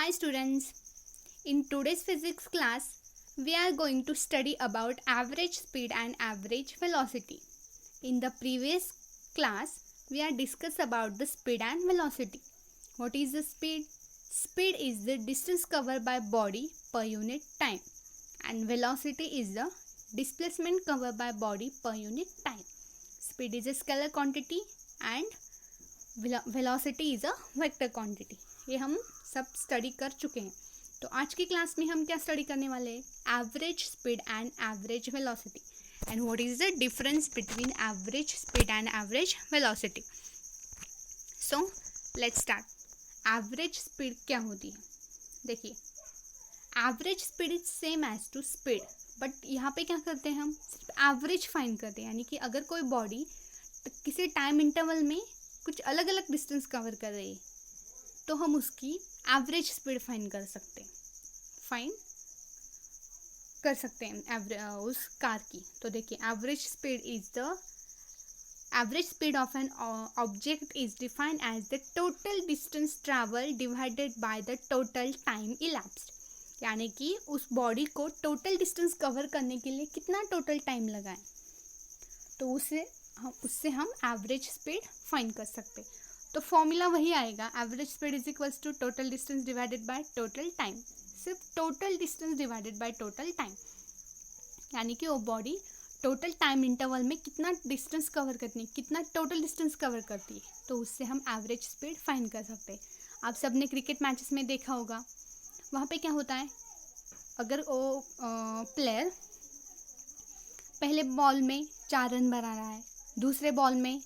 Hi students, in today's physics class, we are going to study about average speed and average velocity. In the previous class, we are discussed about the speed and velocity. What is the speed? Speed is the distance covered by body per unit time, and velocity is the displacement covered by body per unit time. Speed is a scalar quantity and velocity is a vector quantity. ये हम सब study कर चुके हैं. तो आज की class में हम क्या स्टडी करने वाले हैं? Average speed and average velocity. And what is the difference between average speed and average velocity. So let's start. Average speed क्या होती है? देखिए, average speed is same as to speed, but यहाँ पे क्या करते हैं, हम सिर्फ एवरेज फाइंड करते हैं. यानी कि अगर कोई बॉडी किसी टाइम इंटरवल में कुछ अलग अलग डिस्टेंस कवर कर रही है तो हम उसकी एवरेज स्पीड फाइंड कर सकते हैं उस कार की. तो देखिए, average speed of an object is defined as the total distance travel divided by the total time elapsed. यानी कि उस बॉडी को टोटल डिस्टेंस कवर करने के लिए कितना टोटल टाइम लगाएं, तो उससे हम एवरेज स्पीड फाइंड कर सकते. तो फॉर्मूला वही आएगा, average speed is equals to total distance divided by total time. सिर्फ total distance divided by total time, यानी कि वो बॉडी टोटल टाइम इंटरवल में कितना डिस्टेंस कवर करती है, कितना टोटल डिस्टेंस कवर करती है, तो उससे हम एवरेज स्पीड फाइंड कर सकते हैं. आप सबने क्रिकेट मैचेस में देखा होगा, वहाँ पे क्या होता है, अगर वो प्लेयर पहले बॉल में 4 रन बना रहा है, दूसरे बॉल में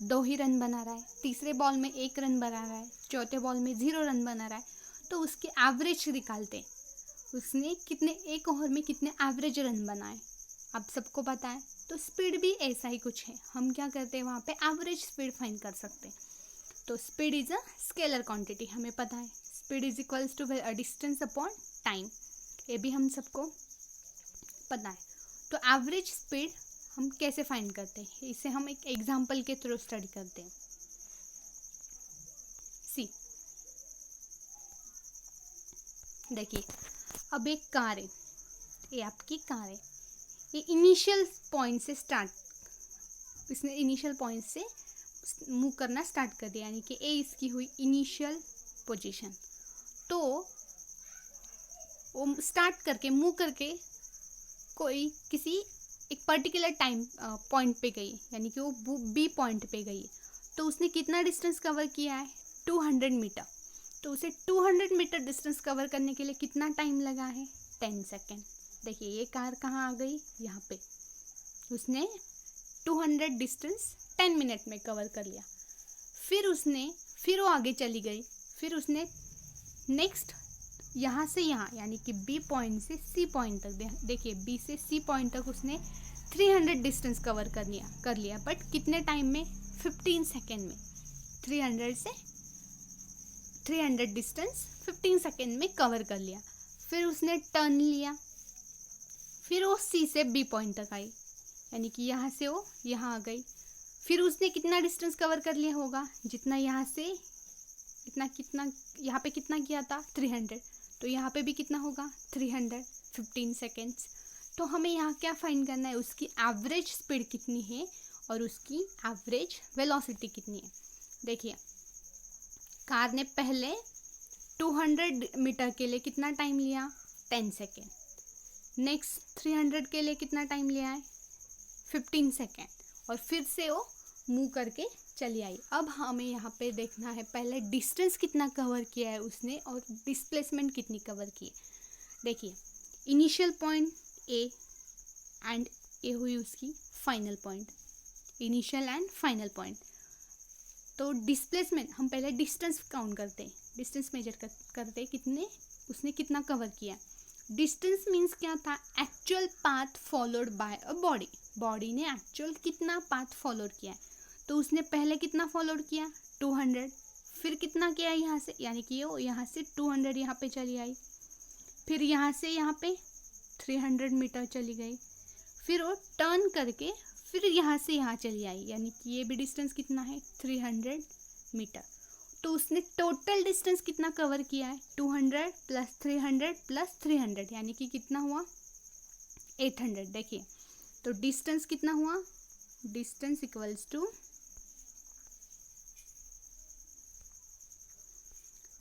2 ही रन बना रहा है, तीसरे बॉल में 1 रन बना रहा है, चौथे बॉल में 0 रन बना रहा है, तो उसके एवरेज निकालते हैं. उसने कितने एक ओवर में कितने एवरेज रन बनाए, आप सबको पता है. तो स्पीड भी ऐसा ही कुछ है, हम क्या करते हैं, वहाँ पे एवरेज स्पीड फाइंड कर सकते हैं. तो speed is a scalar quantity, हमें पता है. Speed is equals to distance upon time, ये भी हम सबको पता है. तो एवरेज स्पीड हम कैसे फाइंड करते हैं, इसे हम एक एग्जाम्पल के थ्रू स्टडी करते हैं. सी, देखिए, अब एक कार है, ये आपकी कार है. ये इनिशियल पॉइंट से इसने इनिशियल पॉइंट से मूव करना स्टार्ट कर दिया, यानी कि ए इसकी हुई इनिशियल पोजीशन. तो वो स्टार्ट करके मूव करके कोई किसी एक पर्टिकुलर टाइम पॉइंट पे गई, यानी कि वो बी पॉइंट पे गई. तो उसने कितना डिस्टेंस कवर किया है, 200 मीटर. तो उसे 200 मीटर डिस्टेंस कवर करने के लिए कितना टाइम लगा है, 10 सेकेंड. देखिए, ये कार कहाँ आ गई, यहाँ पे. उसने 200 डिस्टेंस 10 मिनट में कवर कर लिया. फिर वो आगे चली गई. फिर उसने नेक्स्ट यहाँ से यहाँ, यानी कि बी पॉइंट से सी पॉइंट तक, देखिए बी से सी पॉइंट तक उसने 300 डिस्टेंस कवर कर लिया, बट कितने टाइम में, 15 सेकेंड में. 300 डिस्टेंस 15 सेकेंड में कवर कर लिया. फिर उसने टर्न लिया, फिर वो सी से बी पॉइंट तक आई, यानी कि यहाँ से वो यहाँ आ गई. फिर उसने कितना डिस्टेंस कवर कर लिया होगा, जितना यहाँ से कितना यहाँ पे कितना किया था, 300. तो यहाँ पे भी कितना होगा, 300, 15 सेकेंड्स. तो हमें यहाँ क्या फाइंड करना है, उसकी एवरेज स्पीड कितनी है और उसकी एवरेज वेलोसिटी कितनी है. देखिए, कार ने पहले 200 मीटर के लिए कितना टाइम लिया, 10 सेकेंड. नेक्स्ट 300 के लिए कितना टाइम लिया है, 15 सेकेंड. और फिर से वो मूव करके चली आई. अब हमें यहाँ पे देखना है पहले डिस्टेंस कितना कवर किया है उसने और डिस्प्लेसमेंट कितनी कवर की है. देखिए, इनिशियल पॉइंट ए एंड ए हुई उसकी final point, initial and final point. तो डिस्प्लेसमेंट हम पहले डिस्टेंस काउंट करते हैं, डिस्टेंस मेजर करते कितने उसने कितना कवर किया. डिस्टेंस मीन्स क्या था, actual path followed by a body ने एक्चुअल कितना पाथ फॉलो किया है. तो उसने पहले कितना फॉलोड किया, 200. फिर कितना किया यहाँ से, यानी कि वो यहाँ से 200 यहाँ पे चली आई. फिर यहाँ से यहाँ पे 300 मीटर चली गई. फिर वो टर्न करके फिर यहाँ से यहाँ चली आई, यानी कि ये भी डिस्टेंस कितना है, 300 मीटर. तो उसने टोटल डिस्टेंस कितना कवर किया है, 200 प्लस 300 प्लस 300, यानी कि कितना हुआ, 800। देखिए तो डिस्टेंस कितना हुआ, distance equals to,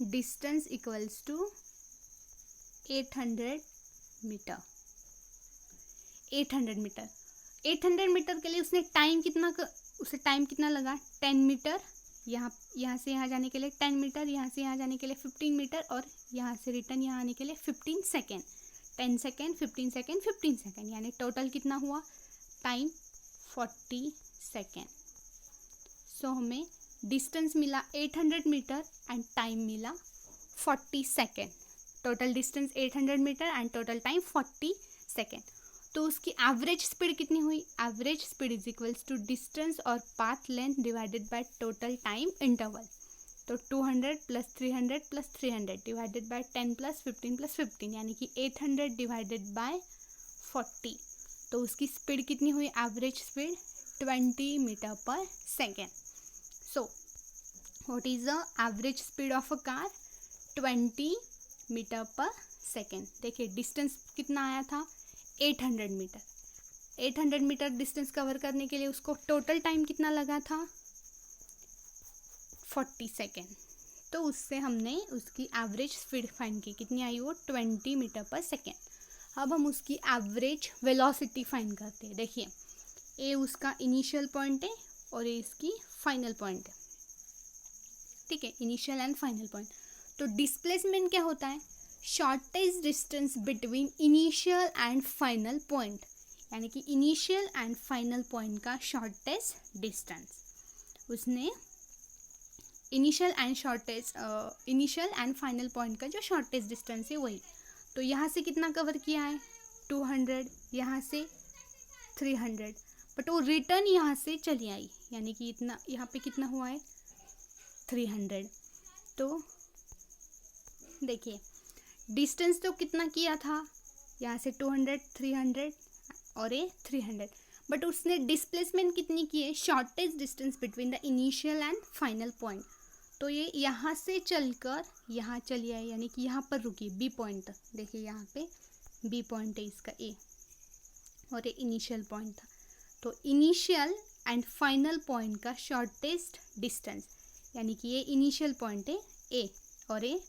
distance equals to 800 metre. 800 metre, 800 metre के लिए उसने टाइम कितना उसे टाइम कितना लगा, 10 मीटर, यहाँ से यहाँ जाने के लिए 10 मीटर, यहाँ से यहाँ जाने के लिए 15 मीटर, और यहाँ से रिटर्न यहाँ आने के लिए 15 सेकेंड। 10 सेकेंड, 15 सेकेंड, 15 सेकेंड, यानी टोटल कितना हुआ टाइम, 40 सेकेंड। सो हमें डिस्टेंस मिला 800 मीटर एंड टाइम मिला 40 second. Total distance 800 metre and total time 40 second. तो उसकी एवरेज स्पीड कितनी हुई, average speed is equals to distance और path length divided by total time interval. तो 200 plus 300 plus 300 divided by 10 plus 15 plus 15, यानी कि 800 divided by 40। तो उसकी स्पीड कितनी हुई, average speed 20 metre per second. So what is the average speed of a car, 20 metre per second. देखिए distance कितना आया था, 800 मीटर। 800 मीटर डिस्टेंस कवर करने के लिए उसको टोटल टाइम कितना लगा था, 40 सेकेंड। तो उससे हमने उसकी एवरेज स्पीड फाइंड की, कितनी आई वो, 20 मीटर पर सेकेंड। अब हम उसकी एवरेज वेलोसिटी फाइंड करते हैं। देखिए ए उसका इनिशियल पॉइंट है और ए इसकी फाइनल पॉइंट है, ठीक है, इनिशियल एंड फाइनल पॉइंट। तो डिस्प्लेसमेंट क्या होता है, shortest distance between initial and final point, यानी कि इनिशियल एंड फाइनल पॉइंट का शॉर्टेस्ट डिस्टेंस। उसने इनिशियल एंड फाइनल पॉइंट का जो शॉर्टेस्ट डिस्टेंस है वही। तो यहाँ से कितना कवर किया है, 200, यहाँ से 300, बट वो रिटर्न यहाँ से चली आई, यानी कि इतना यहाँ पे कितना हुआ है, 300। तो देखिए डिस्टेंस तो कितना किया था, यहाँ से 200, 300 और ये 300, बट उसने डिस्प्लेसमेंट कितनी की है, shortest distance between the initial and final point. तो ये यहाँ से चलकर यहाँ चली आई, यानी कि यहाँ पर रुकी, बी पॉइंट तक। देखिए यहाँ पे बी पॉइंट है इसका ए, और ये इनिशियल पॉइंट था। तो इनिशियल एंड फाइनल पॉइंट का शॉर्टेस्ट डिस्टेंस, यानी कि ये इनिशियल पॉइंट है ए और ये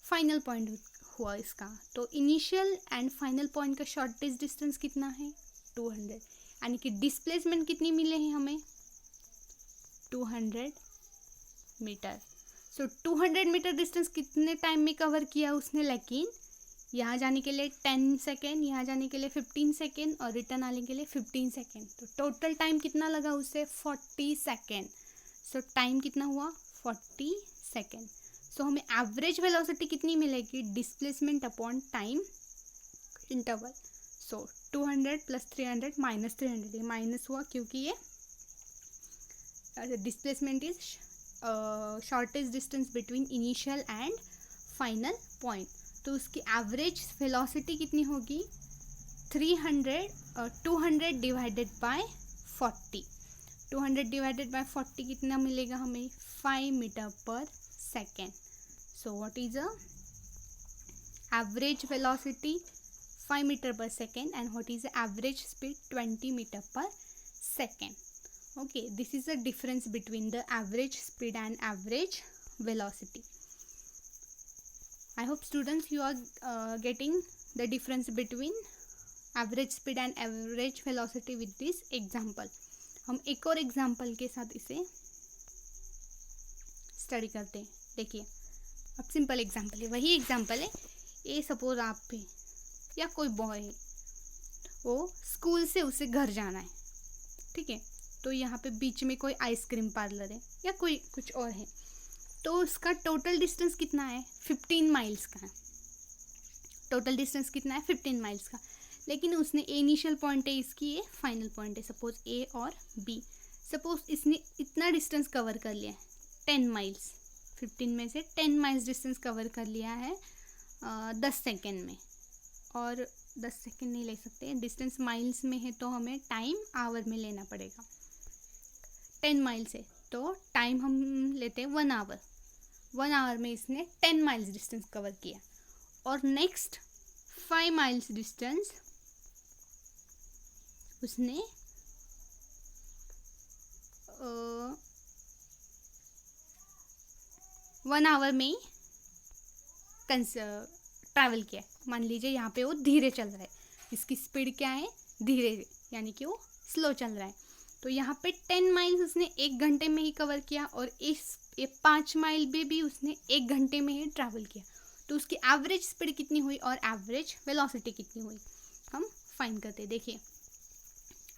फाइनल पॉइंट हुआ इसका। तो इनिशियल एंड फाइनल पॉइंट का शॉर्टेस्ट डिस्टेंस कितना है, 200, यानी कि डिस्प्लेसमेंट कितनी मिले हैं हमें, 200 मीटर। सो 200 मीटर डिस्टेंस कितने टाइम में कवर किया उसने, लेकिन यहाँ जाने के लिए 10 सेकेंड, यहाँ जाने के लिए 15 सेकेंड और रिटर्न आने के लिए 15 सेकेंड। तो टोटल टाइम कितना लगा उसे, 40 सेकेंड। सो टाइम कितना हुआ, 40 सेकेंड। सो हमें एवरेज वेलोसिटी कितनी मिलेगी, डिस्प्लेसमेंट अपॉन टाइम इंटरवल। सो 200 प्लस 300 माइनस 300, ये माइनस हुआ क्योंकि ये displacement is shortest distance between initial and final point. तो उसकी एवरेज वेलोसिटी कितनी होगी, 200 डिवाइडेड बाय 40। 200 डिवाइडेड बाय 40 कितना मिलेगा हमें, 5 metre per second. So what is a average velocity, 5 metre per second, and what is the average speed, 20 meter per second. Okay, this is the difference between the average speed and average velocity. I hope students you are getting the difference between average speed and average velocity with this example. हम एक और example के साथ इसे study करते हैं। देखिए अब सिंपल एग्जाम्पल है, वही एग्जाम्पल है। ये सपोज आप पे या कोई बॉय है, वो स्कूल से उसे घर जाना है, ठीक है। तो यहाँ पे बीच में कोई आइसक्रीम पार्लर है या कोई कुछ और है, तो उसका टोटल डिस्टेंस कितना है, 15 माइल्स का है। टोटल डिस्टेंस कितना है, 15 माइल्स का। लेकिन उसने ए इनिशियल पॉइंट है इसकी, ये फाइनल पॉइंट है, सपोज ए और बी। सपोज इसने इतना डिस्टेंस कवर कर लिया है, 10 माइल्स, 15 में से 10 माइल्स डिस्टेंस कवर कर लिया है 10 सेकेंड में। और 10 सेकेंड नहीं ले सकते, डिस्टेंस माइल्स में है तो हमें टाइम आवर में लेना पड़ेगा। 10 माइल्स है तो टाइम हम लेते हैं 1 आवर। 1 आवर में इसने 10 माइल्स डिस्टेंस कवर किया। और नेक्स्ट 5 माइल्स डिस्टेंस उसने 1 आवर में ट्रैवल किया। मान लीजिए यहाँ पे वो धीरे चल रहा है, इसकी स्पीड क्या है, धीरे, यानी कि वो स्लो चल रहा है। तो यहाँ पे 10 माइल्स उसने 1 घंटे में ही कवर किया, और ये 5 माइल भी उसने 1 घंटे में ही ट्रैवल किया। तो उसकी एवरेज स्पीड कितनी हुई और एवरेज वेलोसिटी कितनी हुई, हम फाइंड करते हैं। देखिए,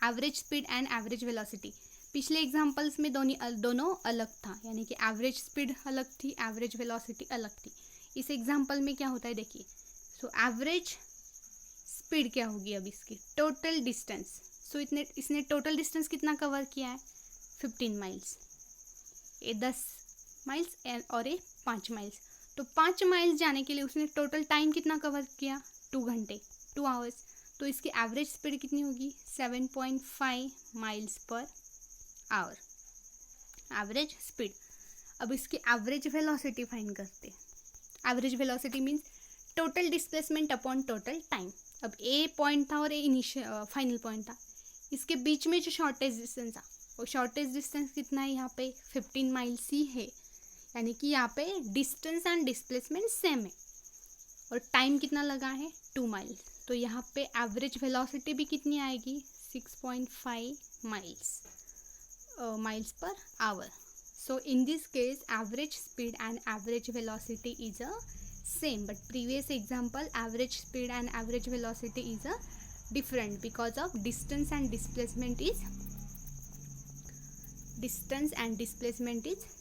average speed and average velocity, पिछले एग्जाम्पल्स में दोनों अलग था, यानी कि एवरेज स्पीड अलग थी, एवरेज वेलोसिटी अलग थी। इस एग्जाम्पल में क्या होता है, देखिए, सो एवरेज स्पीड क्या होगी अब इसकी, टोटल डिस्टेंस। सो इसने टोटल डिस्टेंस कितना कवर किया है, 15 माइल्स। ये 10 माइल्स और ये 5 माइल्स। तो 5 माइल्स जाने के लिए उसने टोटल टाइम कितना कवर किया, 2 घंटे, 2 आवर्स। तो इसकी एवरेज स्पीड कितनी होगी, 7.5 miles per hour, average speed. अब इसकी एवरेज वेलोसिटी फाइंड करते हैं। Average velocity means total displacement upon total time. अब ए पॉइंट था और ए इनिशियल फाइनल पॉइंट था, इसके बीच में जो शॉर्टेज डिस्टेंस था, और शॉर्टेज डिस्टेंस कितना है यहाँ पे, 15 माइल्स ही है, यानी कि यहाँ पे डिस्टेंस एंड डिस्प्लेसमेंट सेम है, और टाइम कितना लगा है, 2 माइल्स। तो यहाँ पे एवरेज वेलोसिटी भी कितनी आएगी, 6.5 miles per hour. So in this case average speed and average velocity is a same, but previous example average speed and average velocity is a different because of distance and displacement is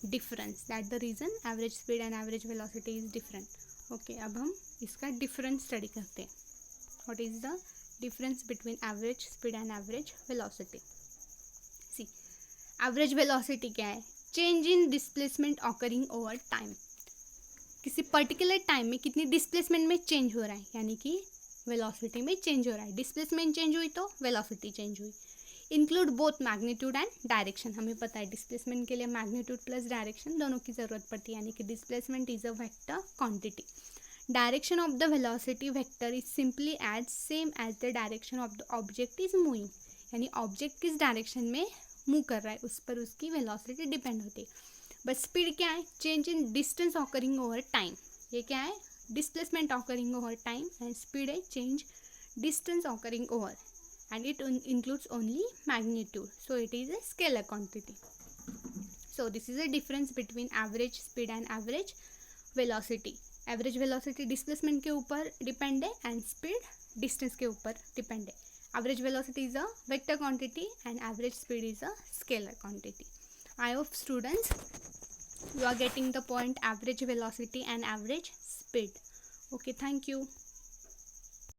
difference. That the reason average speed and average velocity is different. Okay, अब हम इसका difference study करते हैं. What is the difference between average speed and average velocity? See, average velocity क्या है, change इन displacement occurring over time. किसी particular time में कितनी डिस्प्लेसमेंट में चेंज हो रहा है, यानी कि वेलोसिटी में चेंज हो रहा है। डिस्प्लेसमेंट चेंज हुई तो वेलोसिटी चेंज हुई। Include both magnitude and direction. हमें पता है डिस्प्लेसमेंट के लिए मैग्नीट्यूड प्लस डायरेक्शन दोनों की ज़रूरत पड़ती है, यानी कि displacement is a vector quantity. Direction of the velocity vector is simply as same as the direction of the object is moving, यानी ऑब्जेक्ट किस डायरेक्शन में मूव कर रहा है उस पर उसकी वेलोसिटी डिपेंड होती है। बट स्पीड क्या है, change in distance occurring over time. ये क्या है, displacement occurring over time, and speed है change distance occurring over, and it includes only magnitude, so it is a scalar quantity. So this is a difference between average speed and average velocity. Average velocity displacement के ऊपर depend है and speed distance के ऊपर depend है. Average velocity is a vector quantity and average speed is a scalar quantity. I hope students you are getting the point, average velocity and average speed. Okay, thank you.